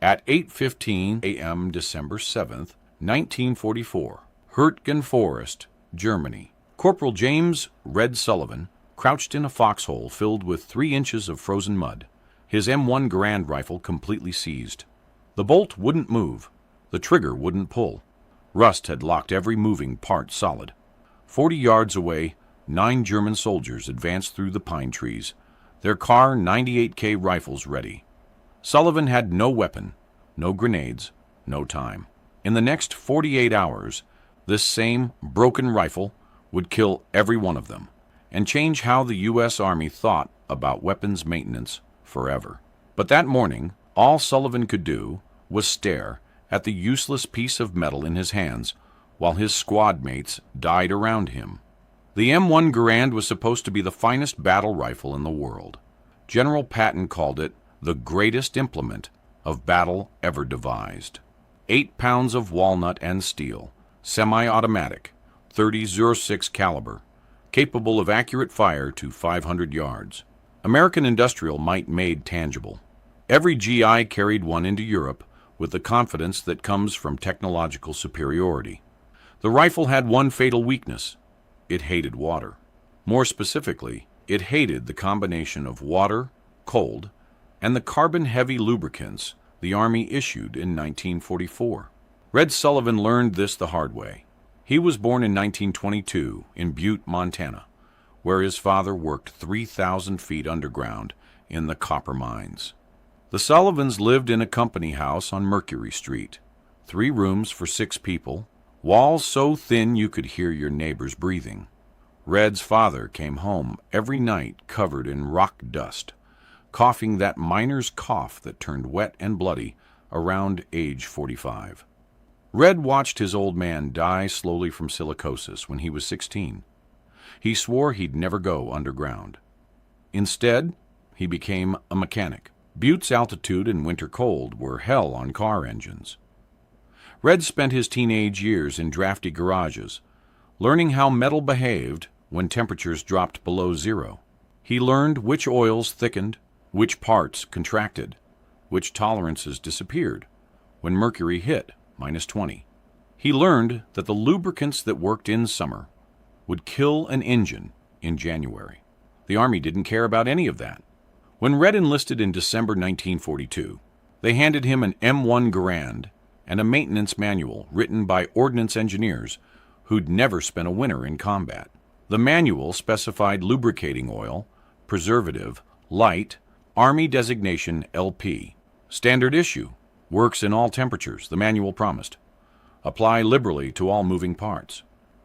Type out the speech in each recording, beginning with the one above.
At 8:15 a.m. December 7th, 1944, Hurtgen Forest, Germany. Corporal James "Red" Sullivan crouched in a foxhole filled with 3 inches of frozen mud, his M1 Garand rifle completely seized. The bolt wouldn't move. The trigger wouldn't pull. Rust had locked every moving part solid. 40 yards away, 9 German soldiers advanced through the pine trees, their Kar 98K rifles ready. Sullivan had no weapon, no grenades, no time. In the next 48 hours, this same broken rifle would kill every one of them and change how the U.S. Army thought about weapons maintenance forever. But that morning, all Sullivan could do was stare at the useless piece of metal in his hands while his squad mates died around him. The M1 Garand was supposed to be the finest battle rifle in the world. General Patton called it the greatest implement of battle ever devised. 8 pounds of walnut and steel, semi-automatic, .30-06 caliber, capable of accurate fire to 500 yards. American industrial might made tangible. Every GI carried one into Europe with the confidence that comes from technological superiority. The rifle had one fatal weakness. It hated water. More specifically, it hated the combination of water, cold, and the carbon-heavy lubricants the Army issued in 1944. Red Sullivan learned this the hard way. He was born in 1922 in Butte, Montana, where his father worked 3,000 feet underground in the copper mines. The Sullivans lived in a company house on Mercury Street, 3 rooms for 6 people, walls so thin you could hear your neighbors breathing. Red's father came home every night covered in rock dust, coughing that miner's cough that turned wet and bloody around age 45. Red watched his old man die slowly from silicosis when he was 16. He swore he'd never go underground. Instead, he became a mechanic. Butte's altitude and winter cold were hell on car engines. Red spent his teenage years in drafty garages, learning how metal behaved when temperatures dropped below zero. He learned which oils thickened, which parts contracted, which tolerances disappeared when mercury hit -20. He learned that the lubricants that worked in summer would kill an engine in January. The Army didn't care about any of that. When Red enlisted in December 1942, they handed him an M1 Garand and a maintenance manual written by ordnance engineers who'd never spent a winter in combat. The manual specified lubricating oil, preservative, light, Army designation LP. Standard issue, works in all temperatures, the manual promised. Apply liberally to all moving parts.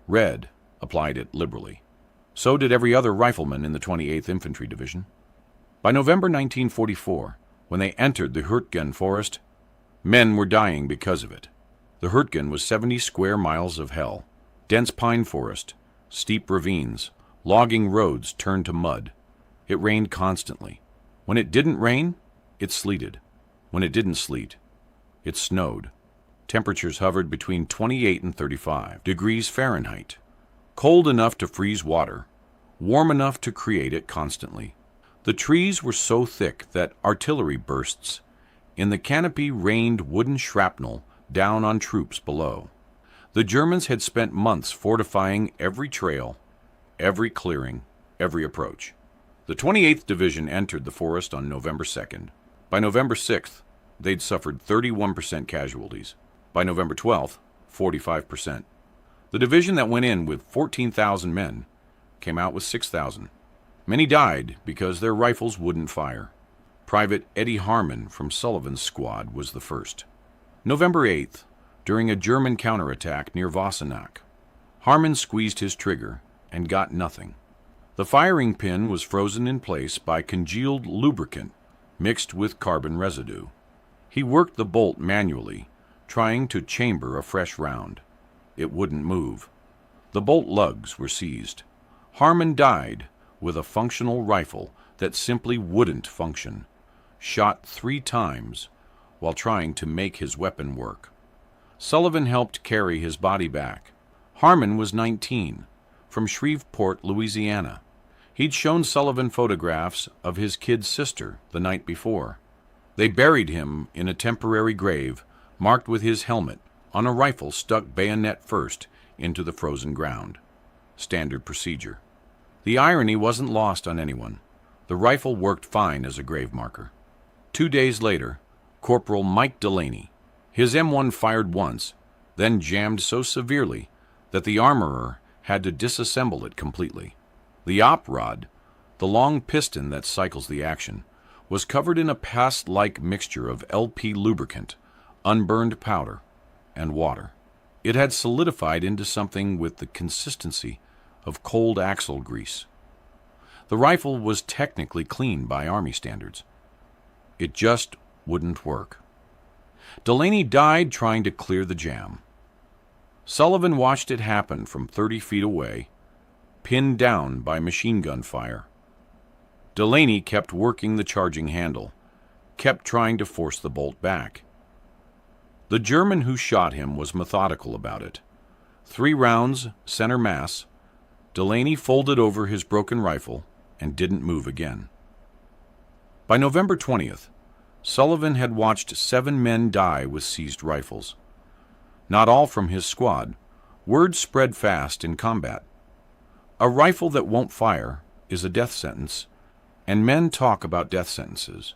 Red applied it liberally. So did every other rifleman in the 28th Infantry Division. By November 1944, when they entered the Hurtgen Forest, men were dying because of it. The Hurtgen was 70 square miles of hell. Dense pine forest, steep ravines, logging roads turned to mud. It rained constantly. When it didn't rain, it sleeted. When it didn't sleet, it snowed. Temperatures hovered between 28 and 35 degrees Fahrenheit. Cold enough to freeze water, warm enough to create it constantly. The trees were so thick that artillery bursts in the canopy rained wooden shrapnel down on troops below. The Germans had spent months fortifying every trail, every clearing, every approach. The 28th Division entered the forest on November 2nd. By November 6th, they'd suffered 31% casualties. By November 12th, 45%. The division that went in with 14,000 men came out with 6,000. Many died because their rifles wouldn't fire. Private Eddie Harmon from Sullivan's squad was the first. November 8th, during a German counterattack near Wassenach, Harmon squeezed his trigger and got nothing. The firing pin was frozen in place by congealed lubricant mixed with carbon residue. He worked the bolt manually, trying to chamber a fresh round. It wouldn't move. The bolt lugs were seized. Harmon died with a functional rifle that simply wouldn't function, shot 3 times while trying to make his weapon work. Sullivan helped carry his body back. Harmon was 19, from Shreveport, Louisiana. He'd shown Sullivan photographs of his kid sister the night before. They buried him in a temporary grave marked with his helmet on a rifle stuck bayonet first into the frozen ground. Standard procedure. The irony wasn't lost on anyone. The rifle worked fine as a grave marker. 2 days later, Corporal Mike Delaney, his M1 fired once, then jammed so severely that the armorer had to disassemble it completely. The op rod, the long piston that cycles the action, was covered in a past-like mixture of LP lubricant, unburned powder, and water. It had solidified into something with the consistency of cold axle grease. The rifle was technically clean by Army standards. It just wouldn't work. Delaney died trying to clear the jam. Sullivan watched it happen from 30 feet away, pinned down by machine gun fire. Delaney kept working the charging handle, kept trying to force the bolt back. The German who shot him was methodical about it. 3 rounds, center mass. Delaney folded over his broken rifle and didn't move again. By November 20th, Sullivan had watched 7 men die with seized rifles. Not all from his squad. Word spread fast in combat. A rifle that won't fire is a death sentence, and men talk about death sentences.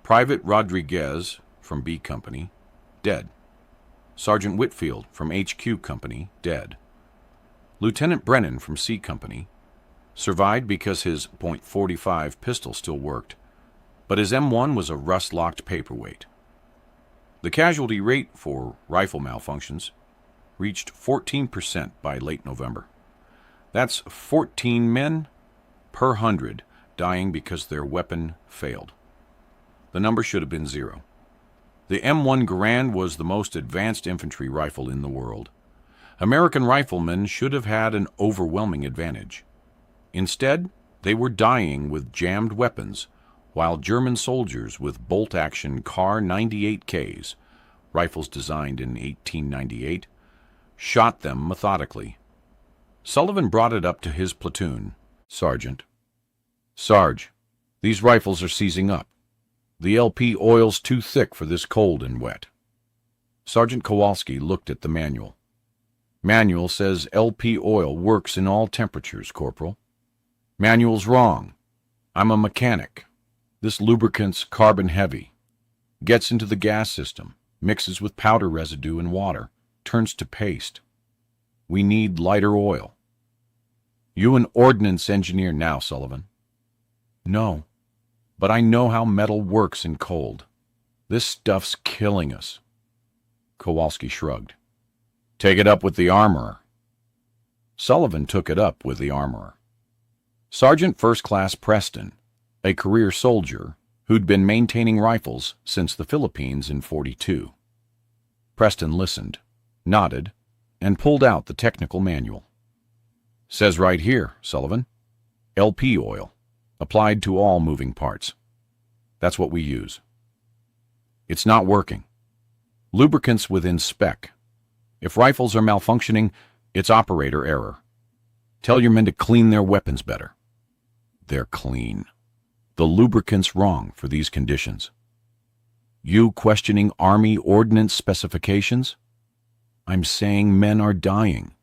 Private Rodriguez from B Company, dead. Sergeant Whitfield from HQ Company, dead. Lieutenant Brennan from C Company survived because his .45 pistol still worked, but his M1 was a rust-locked paperweight. The casualty rate for rifle malfunctions reached 14% by late November. That's 14 men per 100 dying because their weapon failed. The number should have been 0. The M1 Garand was the most advanced infantry rifle in the world. American riflemen should have had an overwhelming advantage. Instead, they were dying with jammed weapons, while German soldiers with bolt-action Kar 98Ks, rifles designed in 1898, shot them methodically. Sullivan brought it up to his platoon. Sergeant, Sarge, these rifles are seizing up. The LP oil's too thick for this cold and wet. Sergeant Kowalski looked at the manual. Manual says LP oil works in all temperatures, Corporal. Manual's wrong. I'm a mechanic. This lubricant's carbon heavy. Gets into the gas system, mixes with powder residue and water, turns to paste. We need lighter oil. You an ordnance engineer now, Sullivan? No, but I know how metal works in cold. This stuff's killing us. Kowalski shrugged. Take it up with the armorer. Sullivan took it up with the armorer. Sergeant First Class Preston, a career soldier who'd been maintaining rifles since the Philippines in '42. Preston listened, nodded, and pulled out the technical manual. Says right here, Sullivan, LP oil, applied to all moving parts. That's what we use. It's not working. Lubricants within spec. If rifles are malfunctioning, it's operator error. Tell your men to clean their weapons better. They're clean. The lubricant's wrong for these conditions. You questioning Army ordnance specifications? I'm saying men are dying.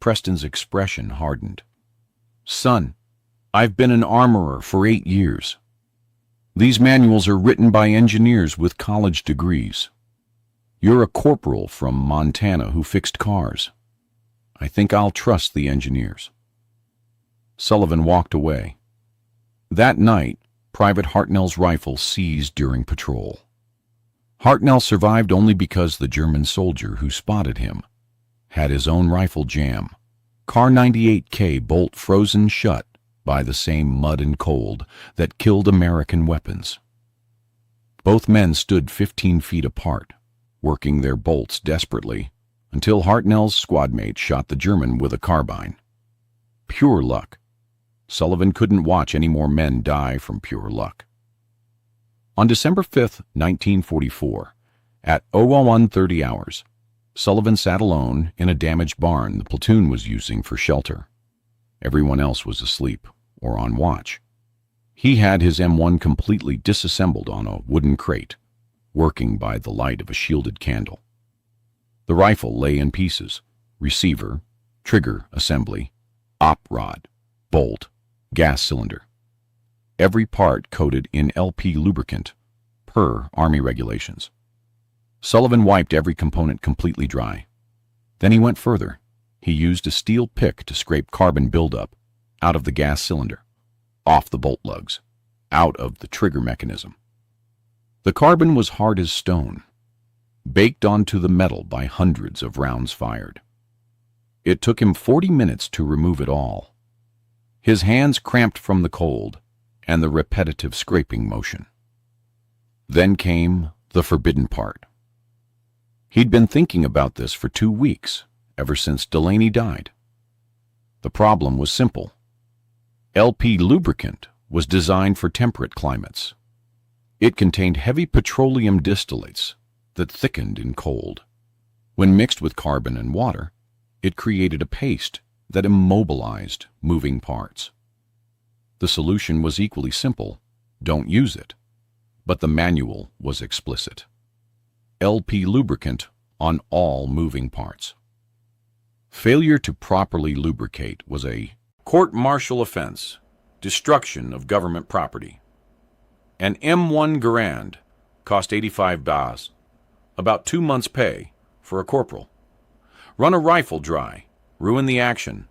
Preston's expression hardened. Son, I've been an armorer for 8 years. These manuals are written by engineers with college degrees. You're a corporal from Montana who fixed cars. I think I'll trust the engineers. Sullivan walked away. That night, Private Hartnell's rifle seized during patrol. Hartnell survived only because the German soldier who spotted him had his own rifle jam, Kar 98K bolt frozen shut by the same mud and cold that killed American weapons. Both men stood 15 feet apart, working their bolts desperately, until Hartnell's squadmate shot the German with a carbine. Pure luck. Sullivan couldn't watch any more men die from pure luck. On December 5, 1944, at 01:30 hours, Sullivan sat alone in a damaged barn the platoon was using for shelter. Everyone else was asleep or on watch. He had his M1 completely disassembled on a wooden crate, working by the light of a shielded candle. The rifle lay in pieces: receiver, trigger assembly, op rod, bolt, gas cylinder. Every part coated in LP lubricant, per Army regulations. Sullivan wiped every component completely dry. Then he went further. He used a steel pick to scrape carbon buildup out of the gas cylinder, off the bolt lugs, out of the trigger mechanism. The carbon was hard as stone, baked onto the metal by hundreds of rounds fired. It took him 40 minutes to remove it all. His hands cramped from the cold and the repetitive scraping motion. Then came the forbidden part. He'd been thinking about this for 2 weeks, ever since Delaney died. The problem was simple. LP lubricant was designed for temperate climates. It contained heavy petroleum distillates that thickened in cold. When mixed with carbon and water, it created a paste that immobilized moving parts. The solution was equally simple: don't use it. But the manual was explicit. LP lubricant on all moving parts. Failure to properly lubricate was a court-martial offense, destruction of government property. An M1 Garand cost 85 bas, about 2 months' pay for a corporal. Run a rifle dry, ruin the action,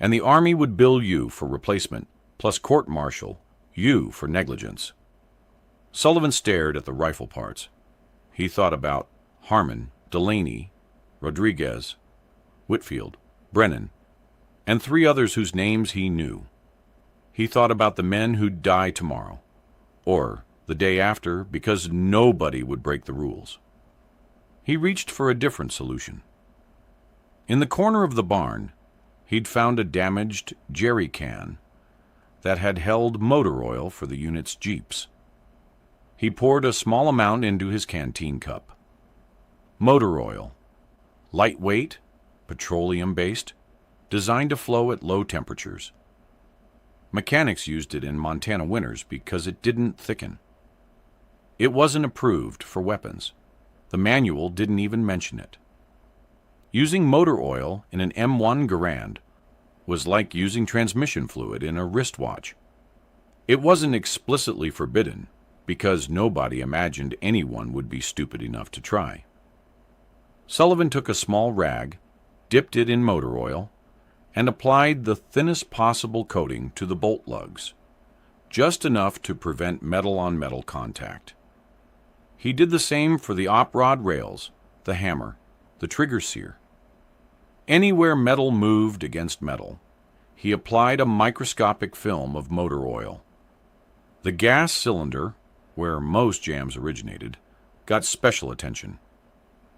and the Army would bill you for replacement, plus court-martial you for negligence. Sullivan stared at the rifle parts. He thought about Harmon, Delaney, Rodriguez, Whitfield, Brennan, and 3 others whose names he knew. He thought about the men who'd die tomorrow, or the day after, because nobody would break the rules. He reached for a different solution. In the corner of the barn, he'd found a damaged jerry can that had held motor oil for the unit's jeeps. He poured a small amount into his canteen cup. Motor oil, lightweight, petroleum-based, designed to flow at low temperatures. Mechanics used it in Montana winters because it didn't thicken. It wasn't approved for weapons. The manual didn't even mention it. Using motor oil in an M1 Garand was like using transmission fluid in a wristwatch. It wasn't explicitly forbidden because nobody imagined anyone would be stupid enough to try. Sullivan took a small rag, dipped it in motor oil, and applied the thinnest possible coating to the bolt lugs, just enough to prevent metal-on-metal contact. He did the same for the op rod rails, the hammer, the trigger sear. Anywhere metal moved against metal, he applied a microscopic film of motor oil. The gas cylinder, where most jams originated, got special attention.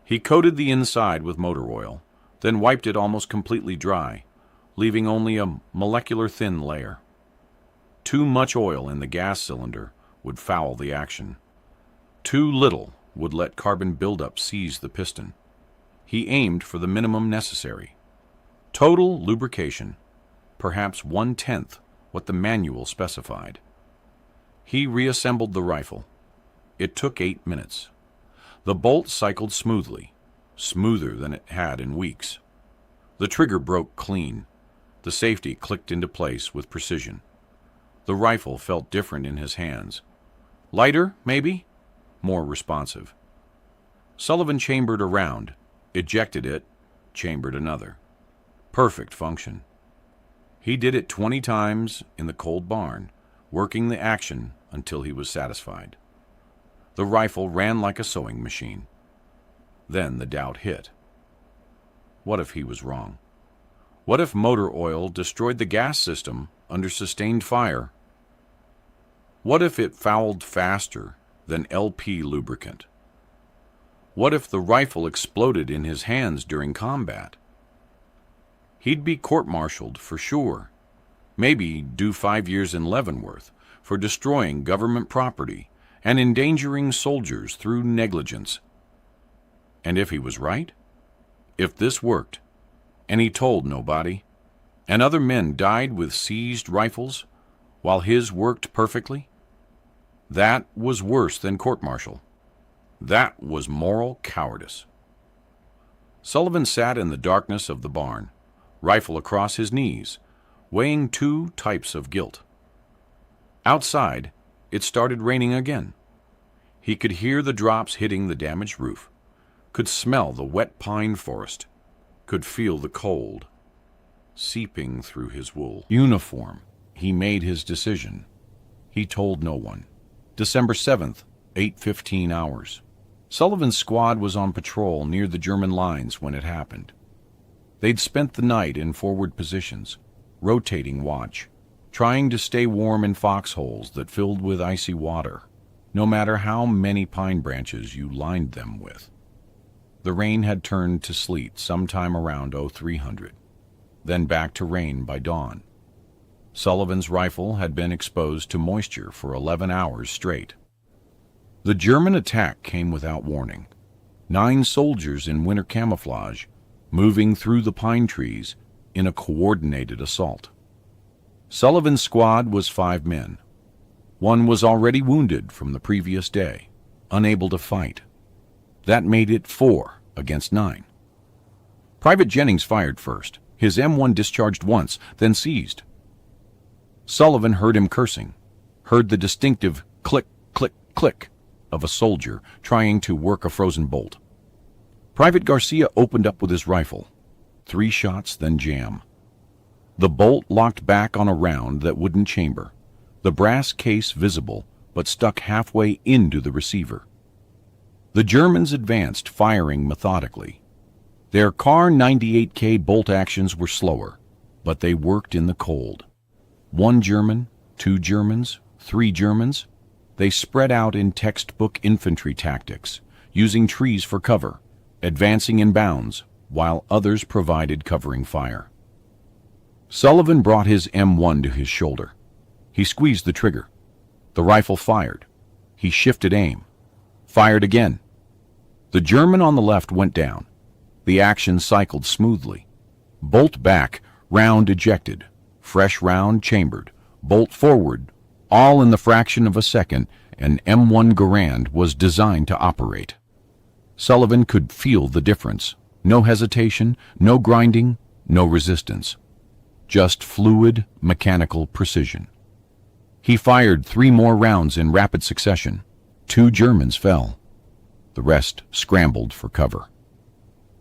He coated the inside with motor oil, then wiped it almost completely dry, leaving only a molecular-thin layer. Too much oil in the gas cylinder would foul the action. Too little would let carbon buildup seize the piston. He aimed for the minimum necessary. Total lubrication, perhaps 1/10 what the manual specified. He reassembled the rifle. It took 8 minutes. The bolt cycled smoothly, smoother than it had in weeks. The trigger broke clean. The safety clicked into place with precision. The rifle felt different in his hands. Lighter, maybe? More responsive. Sullivan chambered a round, ejected it, chambered another. Perfect function. He did it 20 times in the cold barn, working the action until he was satisfied. The rifle ran like a sewing machine. Then the doubt hit. What if he was wrong? What if motor oil destroyed the gas system under sustained fire? What if it fouled faster than LP lubricant? What if the rifle exploded in his hands during combat? He'd be court-martialed for sure. Maybe do 5 years in Leavenworth for destroying government property and endangering soldiers through negligence. And if he was right? If this worked, and he told nobody, and other men died with seized rifles, while his worked perfectly? That was worse than court-martial. That was moral cowardice. Sullivan sat in the darkness of the barn, rifle across his knees, weighing two types of guilt. Outside, it started raining again. He could hear the drops hitting the damaged roof, could smell the wet pine forest, could feel the cold seeping through his wool. Uniform. He made his decision. He told no one. December 7th, 8:15 hours. Sullivan's squad was on patrol near the German lines when it happened. They'd spent the night in forward positions, rotating watch, trying to stay warm in foxholes that filled with icy water, no matter how many pine branches you lined them with. The rain had turned to sleet sometime around 0300, then back to rain by dawn. Sullivan's rifle had been exposed to moisture for 11 hours straight. The German attack came without warning. 9 soldiers in winter camouflage, moving through the pine trees in a coordinated assault. Sullivan's squad was 5 men. One was already wounded from the previous day, unable to fight. That made it 4 against 9. Private Jennings fired first. His M1 discharged once, then seized. Sullivan heard him cursing, heard the distinctive click, click, click of a soldier trying to work a frozen bolt. Private Garcia opened up with his rifle. 3 shots, then jam. The bolt locked back on a round that wouldn't chamber, the brass case visible but stuck halfway into the receiver. The Germans advanced, firing methodically. Their Kar 98K bolt actions were slower, but they worked in the cold. 1 German, 2 Germans, 3 Germans. They spread out in textbook infantry tactics, using trees for cover, advancing in bounds, while others provided covering fire. Sullivan brought his M1 to his shoulder. He squeezed the trigger. The rifle fired. He shifted aim. Fired again. The German on the left went down. The action cycled smoothly. Bolt back, round ejected. Fresh round chambered. Bolt forward. All in the fraction of a second an M1 Garand was designed to operate. Sullivan could feel the difference. No hesitation, no grinding, no resistance. Just fluid, mechanical precision. He fired 3 more rounds in rapid succession. 2 Germans fell. The rest scrambled for cover.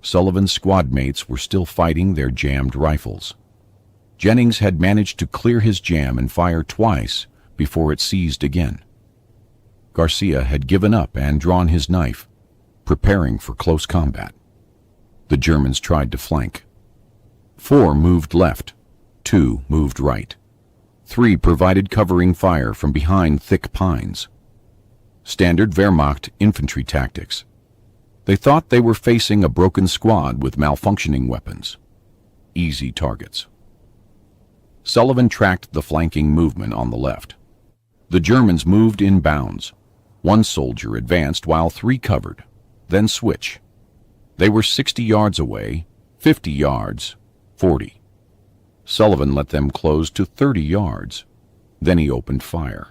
Sullivan's squad mates were still fighting their jammed rifles. Jennings had managed to clear his jam and fire twice before it seized again. Garcia had given up and drawn his knife, preparing for close combat. The Germans tried to flank. 4 moved left, 2 moved right. 3 provided covering fire from behind thick pines. Standard Wehrmacht infantry tactics. They thought they were facing a broken squad with malfunctioning weapons. Easy targets. Sullivan tracked the flanking movement on the left. The Germans moved in bounds. 1 soldier advanced while 3 covered, then switch. They were 60 yards away, 50 yards, 40. Sullivan let them close to 30 yards. Then he opened fire.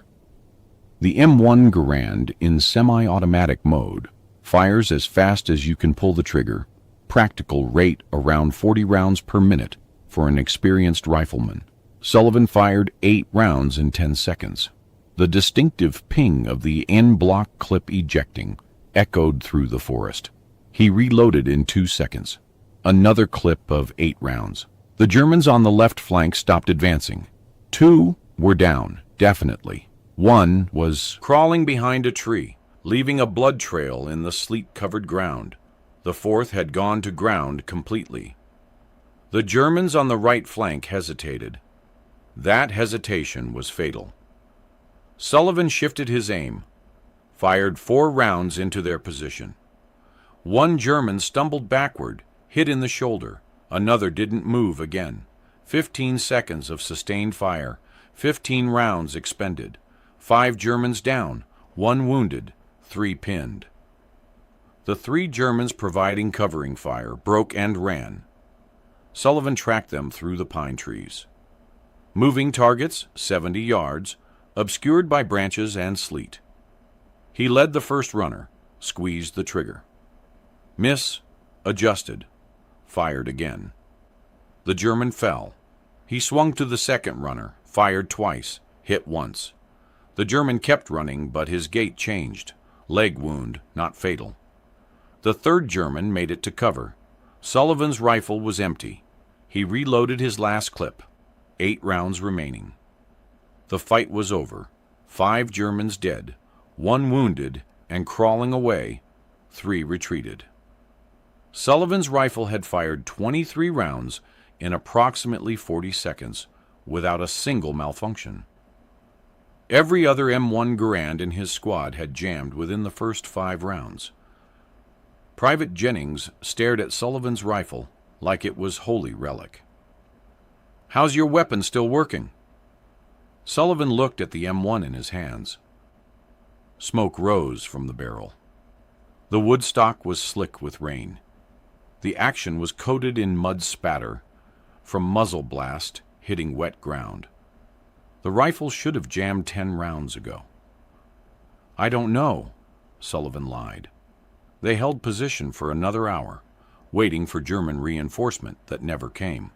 The M1 Garand in semi-automatic mode fires as fast as you can pull the trigger, practical rate around 40 rounds per minute for an experienced rifleman. Sullivan fired 8 rounds in 10 seconds. The distinctive ping of the en-bloc clip ejecting echoed through the forest. He reloaded in 2 seconds. Another clip of 8 rounds. The Germans on the left flank stopped advancing. 2 were down, definitely. 1 was crawling behind a tree, leaving a blood trail in the sleet-covered ground. The 4th had gone to ground completely. The Germans on the right flank hesitated. That hesitation was fatal. Sullivan shifted his aim, fired 4 rounds into their position. 1 German stumbled backward, hit in the shoulder. Another didn't move again. 15 seconds of sustained fire, 15 rounds expended. 5 Germans down, 1 wounded, 3 pinned. The 3 Germans providing covering fire broke and ran. Sullivan tracked them through the pine trees. Moving targets 70 yards, obscured by branches and sleet. He led the first runner, squeezed the trigger. Miss, adjusted, fired again. The German fell. He swung to the second runner, fired twice, hit once. The German kept running, but his gait changed. Leg wound, not fatal. The third German made it to cover. Sullivan's rifle was empty. He reloaded his last clip. 8 rounds remaining. The fight was over. 5 Germans dead, 1 wounded, and crawling away, 3 retreated. Sullivan's rifle had fired 23 rounds in approximately 40 seconds without a single malfunction. Every other M1 Garand in his squad had jammed within the first 5 rounds. Private Jennings stared at Sullivan's rifle like it was holy relic. "How's your weapon still working?" Sullivan looked at the M1 in his hands. Smoke rose from the barrel. The wood stock was slick with rain. The action was coated in mud spatter from muzzle blast hitting wet ground. The rifle should have jammed 10 rounds ago. "I don't know," Sullivan lied. They held position for another hour, waiting for German reinforcement that never came.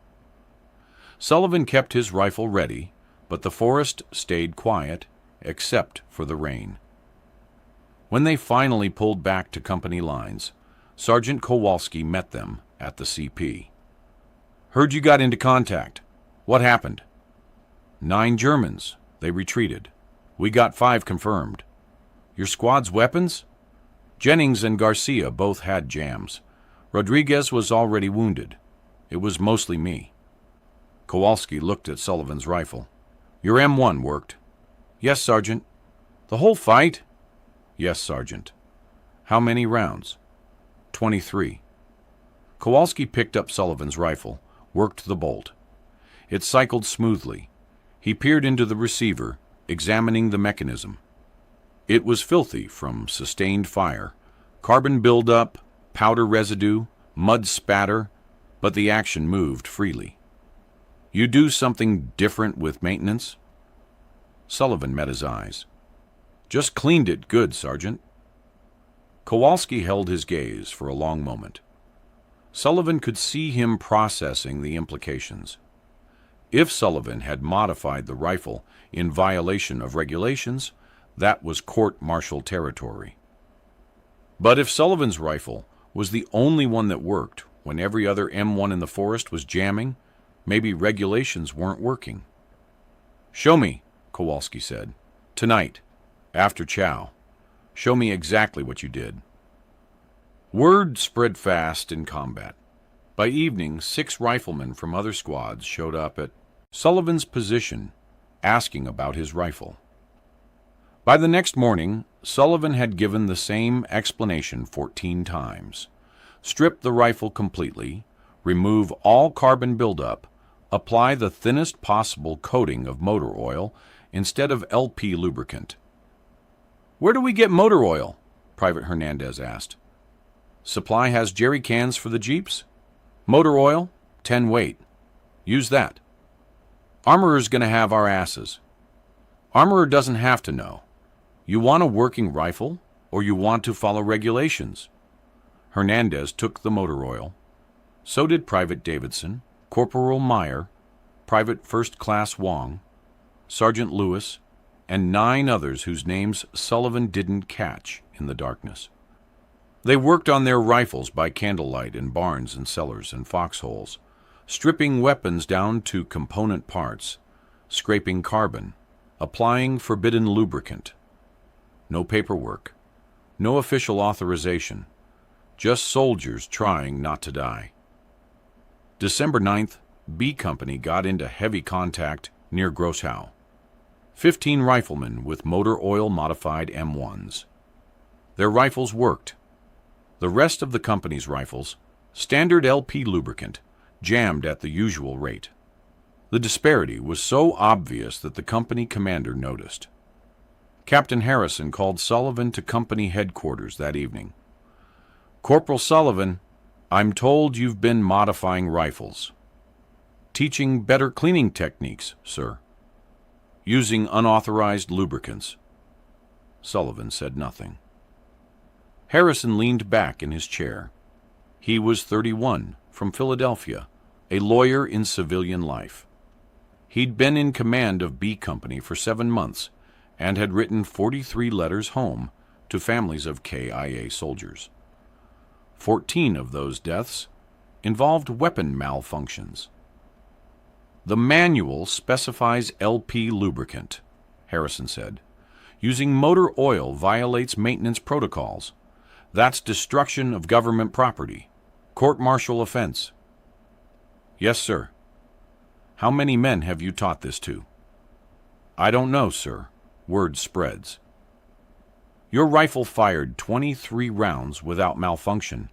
Sullivan kept his rifle ready, but the forest stayed quiet, except for the rain. When they finally pulled back to company lines, Sergeant Kowalski met them at the CP. "Heard you got into contact. What happened?" 9 Germans. They retreated. We got 5 confirmed. Your squad's weapons? Jennings and Garcia both had jams. Rodriguez was already wounded. It was mostly me. Kowalski looked at Sullivan's rifle. "Your M1 worked." "Yes, Sergeant." "The whole fight?" "Yes, Sergeant." "How many rounds?" 23. Kowalski picked up Sullivan's rifle, worked the bolt. It cycled smoothly. He peered into the receiver, examining the mechanism. It was filthy from sustained fire, carbon buildup, powder residue, mud spatter, but the action moved freely. "You do something different with maintenance?" Sullivan met his eyes. "Just cleaned it good, Sergeant." Kowalski held his gaze for a long moment. Sullivan could see him processing the implications. If Sullivan had modified the rifle in violation of regulations, that was court-martial territory. But if Sullivan's rifle was the only one that worked when every other M1 in the forest was jamming, maybe regulations weren't working. "Show me," Kowalski said. "Tonight, after chow. Show me exactly what you did." Word spread fast in combat. By evening, 6 riflemen from other squads showed up at Sullivan's position, asking about his rifle. By the next morning, Sullivan had given the same explanation 14 times. Strip the rifle completely, remove all carbon buildup, apply the thinnest possible coating of motor oil instead of LP lubricant. "Where do we get motor oil?" Private Hernandez asked. "Supply has jerry cans for the Jeeps. Motor oil, 10 weight. Use that." "Armorer's going to have our asses." "Armorer doesn't have to know. You want a working rifle, or you want to follow regulations?" Hernandez took the motor oil. So did Private Davidson, Corporal Meyer, Private First Class Wong, Sergeant Lewis, and 9 others whose names Sullivan didn't catch in the darkness. They worked on their rifles by candlelight in barns and cellars and foxholes, stripping weapons down to component parts, scraping carbon, applying forbidden lubricant. No paperwork, no official authorization, just soldiers trying not to die. December 9th, B Company got into heavy contact near Grosshow. 15 riflemen with motor oil-modified M1s. Their rifles worked. The rest of the company's rifles, standard LP lubricant, jammed at the usual rate. The disparity was so obvious that the company commander noticed. Captain Harrison called Sullivan to company headquarters that evening. "Corporal Sullivan, I'm told you've been modifying rifles." Teaching better cleaning techniques, sir. Using unauthorized lubricants. Sullivan said nothing. Harrison leaned back in his chair. He was 31, from Philadelphia, a lawyer in civilian life. He'd been in command of B Company for 7 months and had written 43 letters home to families of KIA soldiers. 14 of those deaths involved weapon malfunctions. The manual specifies LP lubricant, Harrison said. Using motor oil violates maintenance protocols. That's destruction of government property. Court-martial offense. Yes, sir. How many men have you taught this to? I don't know, sir. Word spreads. Your rifle fired 23 rounds without malfunction,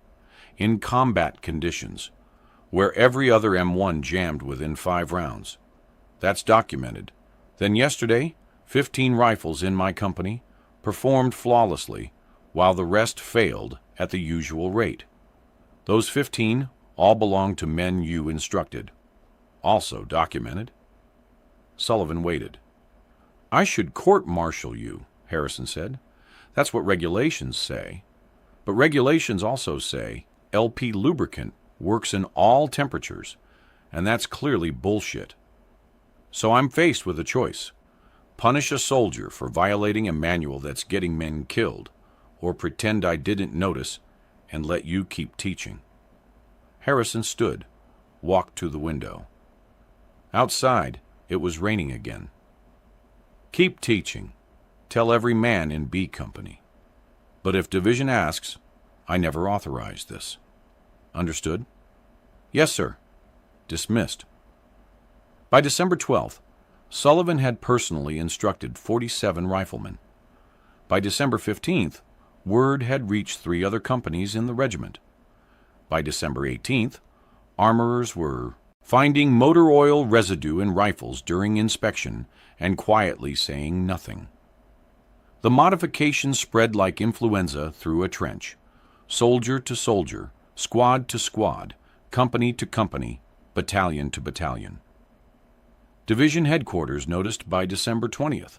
in combat conditions, where every other M1 jammed within 5 rounds. That's documented. Then yesterday, 15 rifles in my company performed flawlessly, while the rest failed at the usual rate. Those 15 all belong to men you instructed. Also documented. Sullivan waited. I should court-martial you, Harrison said. That's what regulations say. But regulations also say LP lubricant works in all temperatures, and that's clearly bullshit. So I'm faced with a choice. Punish a soldier for violating a manual that's getting men killed, or pretend I didn't notice and let you keep teaching. Harrison stood, walked to the window. Outside, it was raining again. Keep teaching. Tell every man in B Company. But if Division asks, I never authorized this. Understood? Yes, sir. Dismissed. By December 12th, Sullivan had personally instructed 47 riflemen. By December 15th, word had reached 3 other companies in the regiment. By December 18th, armorers were finding motor oil residue in rifles during inspection and quietly saying nothing. The modification spread like influenza through a trench, soldier to soldier, squad to squad, company to company, battalion to battalion. Division headquarters noticed by December 20th.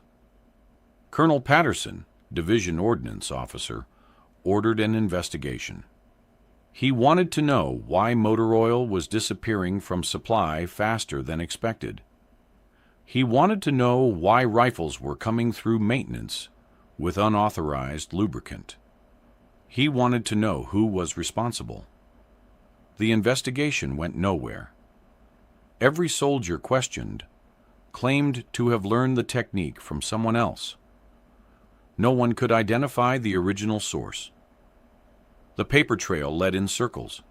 Colonel Patterson, Division Ordnance Officer, ordered an investigation. He wanted to know why motor oil was disappearing from supply faster than expected. He wanted to know why rifles were coming through maintenance with unauthorized lubricant. He wanted to know who was responsible. The investigation went nowhere. Every soldier questioned claimed to have learned the technique from someone else. No one could identify the original source. The paper trail led in circles.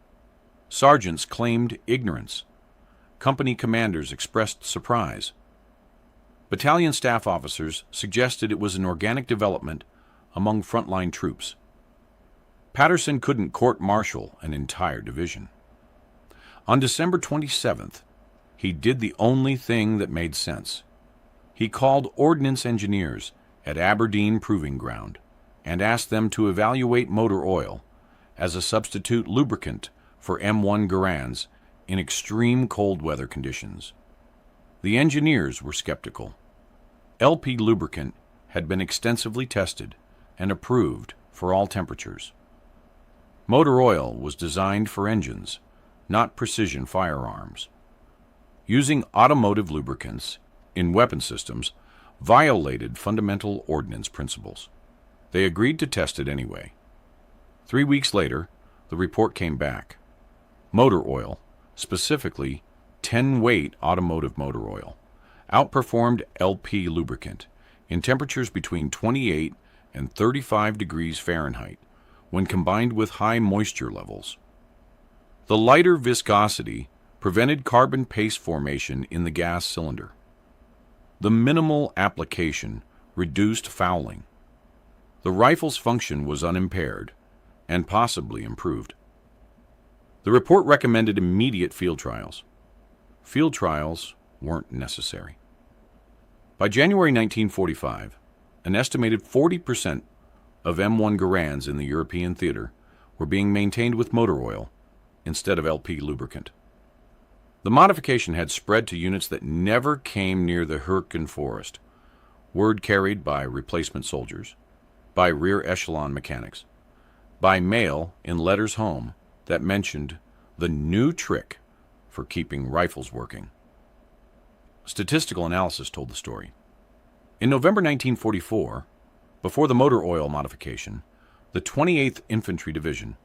Sergeants claimed ignorance. Company commanders expressed surprise. Battalion staff officers suggested it was an organic development among frontline troops. Patterson couldn't court-martial an entire division. On December 27th, he did the only thing that made sense. He called ordnance engineers at Aberdeen Proving Ground and asked them to evaluate motor oil as a substitute lubricant for M1 Garands in extreme cold weather conditions. The engineers were skeptical. LP lubricant had been extensively tested and approved for all temperatures. Motor oil was designed for engines, not precision firearms. Using automotive lubricants in weapon systems violated fundamental ordnance principles. They agreed to test it anyway. 3 weeks later, the report came back. Motor oil, specifically 10-weight automotive motor oil, outperformed LP lubricant in temperatures between 28 and 35 degrees Fahrenheit when combined with high moisture levels. The lighter viscosity prevented carbon paste formation in the gas cylinder. The minimal application reduced fouling. The rifle's function was unimpaired and possibly improved. The report recommended immediate field trials. Field trials weren't necessary. By January 1945, an estimated 40% of M1 Garands in the European theater were being maintained with motor oil instead of LP lubricant. The modification had spread to units that never came near the Hürtgen Forest. Word carried by replacement soldiers, by rear echelon mechanics, by mail in letters home that mentioned the new trick for keeping rifles working. Statistical analysis told the story. In November 1944, before the motor oil modification, the 28th Infantry Division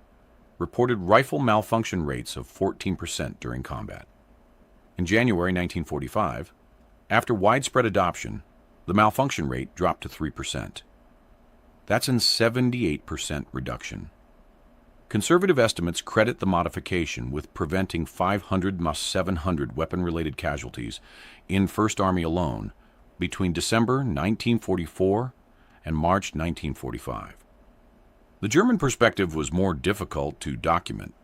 reported rifle malfunction rates of 14% during combat. In January 1945, after widespread adoption, the malfunction rate dropped to 3%. That's a 78% reduction. Conservative estimates credit the modification with preventing 500-700 weapon-related casualties in First Army alone between December 1944 and March 1945. The German perspective was more difficult to document,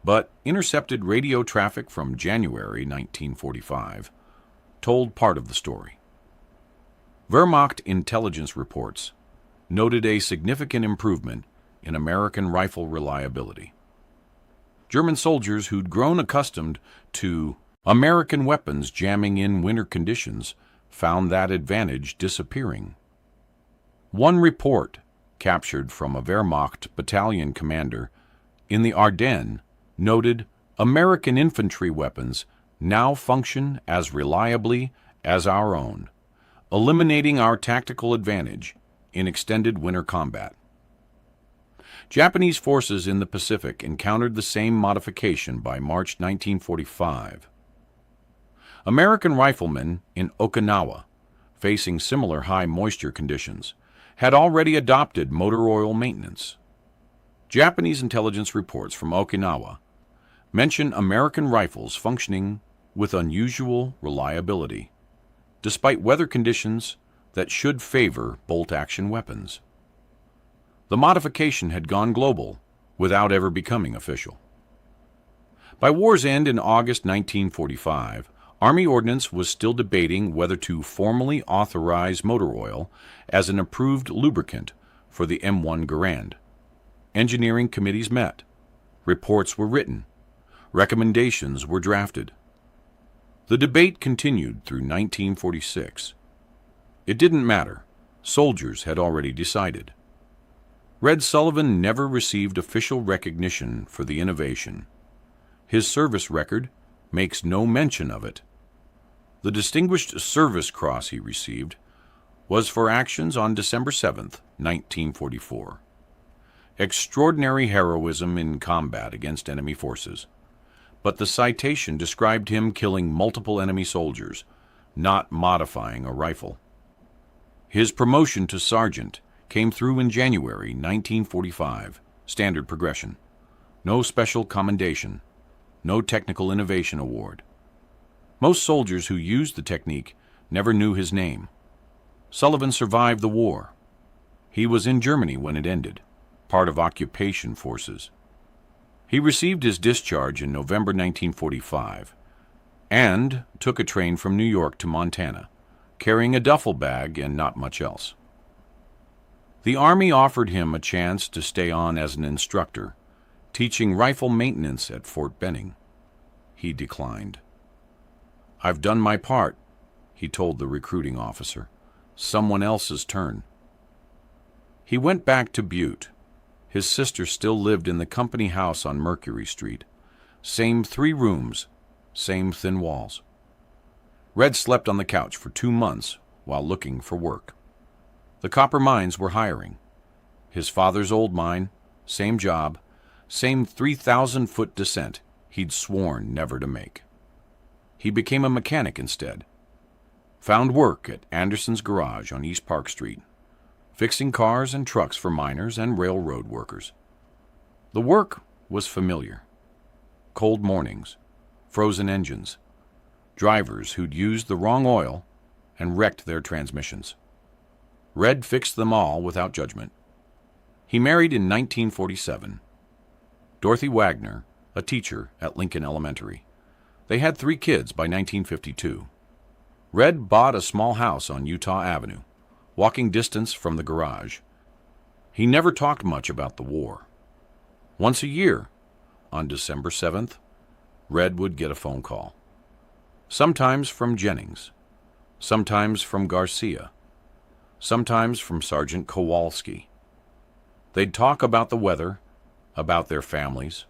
but intercepted radio traffic from January 1945 told part of the story. Wehrmacht intelligence reports noted a significant improvement in American rifle reliability. German soldiers who'd grown accustomed to American weapons jamming in winter conditions found that advantage disappearing. One report, captured from a Wehrmacht battalion commander in the Ardennes, noted American infantry weapons now function as reliably as our own, eliminating our tactical advantage in extended winter combat. Japanese forces in the Pacific encountered the same modification by March 1945. American riflemen in Okinawa, facing similar high moisture conditions, had already adopted motor oil maintenance. Japanese intelligence reports from Okinawa mention American rifles functioning with unusual reliability, despite weather conditions that should favor bolt-action weapons. The modification had gone global without ever becoming official. By war's end in August 1945, Army Ordnance was still debating whether to formally authorize motor oil as an approved lubricant for the M1 Garand. Engineering committees met. Reports were written. Recommendations were drafted. The debate continued through 1946. It didn't matter. Soldiers had already decided. Red Sullivan never received official recognition for the innovation. His service record makes no mention of it. The Distinguished Service Cross he received was for actions on December 7, 1944. Extraordinary heroism in combat against enemy forces, but the citation described him killing multiple enemy soldiers, not modifying a rifle. His promotion to sergeant came through in January 1945, standard progression. No special commendation, no technical innovation award. Most soldiers who used the technique never knew his name. Sullivan survived the war. He was in Germany when it ended, part of occupation forces. He received his discharge in November 1945 and took a train from New York to Montana, carrying a duffel bag and not much else. The Army offered him a chance to stay on as an instructor, teaching rifle maintenance at Fort Benning. He declined. "I've done my part," he told the recruiting officer. "Someone else's turn." He went back to Butte. His sister still lived in the company house on Mercury Street. Same 3 rooms, same thin walls. Red slept on the couch for 2 months while looking for work. The copper mines were hiring. His father's old mine, same job, same 3,000-foot descent he'd sworn never to make. He became a mechanic instead. Found work at Anderson's Garage on East Park Street, fixing cars and trucks for miners and railroad workers. The work was familiar. Cold mornings, frozen engines, drivers who'd used the wrong oil and wrecked their transmissions. Red fixed them all without judgment. He married in 1947. Dorothy Wagner, a teacher at Lincoln Elementary. They had 3 kids by 1952. Red bought a small house on Utah Avenue, walking distance from the garage. He never talked much about the war. Once a year, on December 7th, Red would get a phone call. sometimes from Jennings, sometimes from Garcia, sometimes from Sergeant Kowalski. They'd talk about the weather, about their families,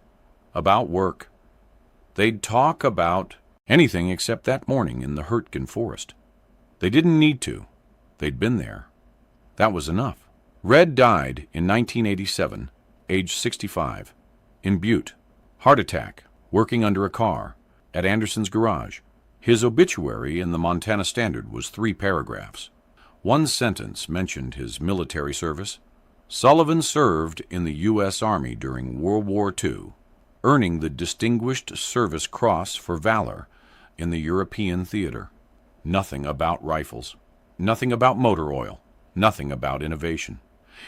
about work. They'd talk about anything except that morning in the Hurtgen Forest. They didn't need to. They'd been there. That was enough. Red died in 1987, age 65, in Butte. Heart attack, working under a car, at Anderson's garage. His obituary in the Montana Standard was 3 paragraphs. One sentence mentioned his military service. Sullivan served in the U.S. Army during World War II, earning the Distinguished Service Cross for Valor in the European theater. Nothing about rifles, nothing about motor oil, nothing about innovation.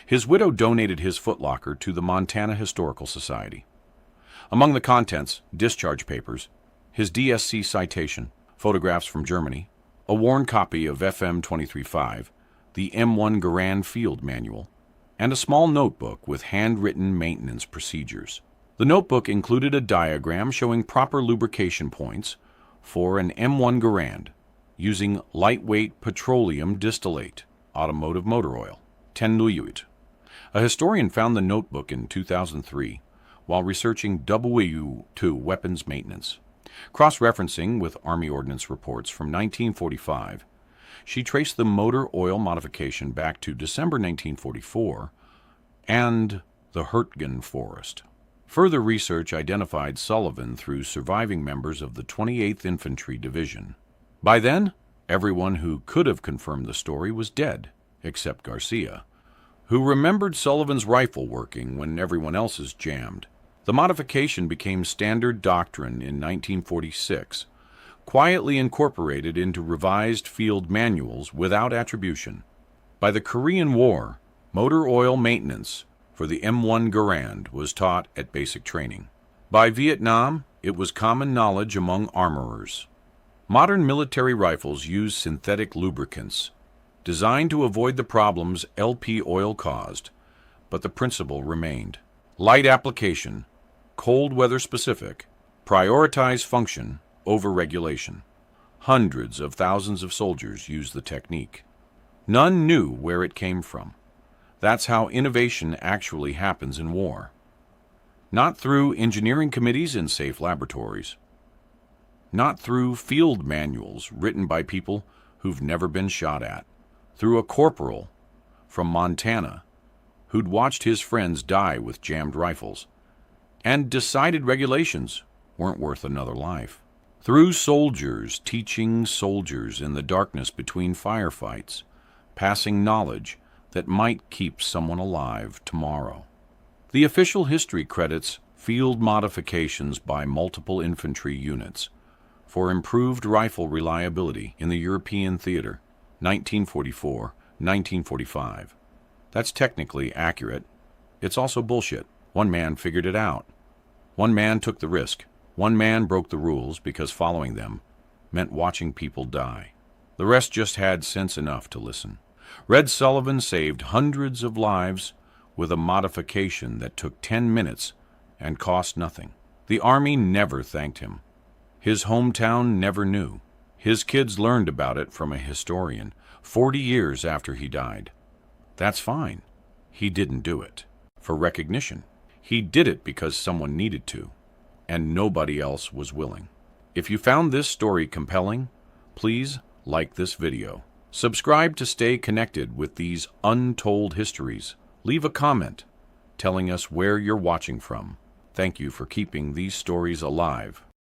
His widow donated his footlocker to the Montana Historical Society. Among the contents, discharge papers, his DSC citation, photographs from Germany, a worn copy of FM 23.5, the M1 Garand Field Manual, and a small notebook with handwritten maintenance procedures. The notebook included a diagram showing proper lubrication points for an M1 Garand using lightweight petroleum distillate, automotive motor oil, 10 Nuyuit. A historian found the notebook in 2003 while researching W2 weapons maintenance. Cross-referencing with Army Ordnance reports from 1945, she traced the motor oil modification back to December 1944 and the Hurtgen Forest. Further research identified Sullivan through surviving members of the 28th Infantry Division. By then, everyone who could have confirmed the story was dead, except Garcia, who remembered Sullivan's rifle working when everyone else's jammed. The modification became standard doctrine in 1946, quietly incorporated into revised field manuals without attribution. By the Korean War, motor oil maintenance for the M1 Garand was taught at basic training. By Vietnam, it was common knowledge among armorers. Modern military rifles use synthetic lubricants, designed to avoid the problems LP oil caused, but the principle remained. Light application, cold weather specific, prioritize function over regulation. Hundreds of thousands of soldiers used the technique. None knew where it came from. That's how innovation actually happens in war. Not through engineering committees in safe laboratories. Not through field manuals written by people who've never been shot at. Through a corporal from Montana who'd watched his friends die with jammed rifles and decided regulations weren't worth another life. Through soldiers teaching soldiers in the darkness between firefights, passing knowledge that might keep someone alive tomorrow. The official history credits field modifications by multiple infantry units for improved rifle reliability in the European theater, 1944-1945. That's technically accurate. It's also bullshit. One man figured it out. One man took the risk. One man broke the rules because following them meant watching people die. The rest just had sense enough to listen. Red Sullivan saved hundreds of lives with a modification that took 10 minutes and cost nothing. The Army never thanked him. His hometown never knew. His kids learned about it from a historian 40 years after he died. That's fine. He didn't do it for recognition. He did it because someone needed to, and nobody else was willing. If you found this story compelling, please like this video. Subscribe to stay connected with these untold histories. Leave a comment telling us where you're watching from. Thank you for keeping these stories alive.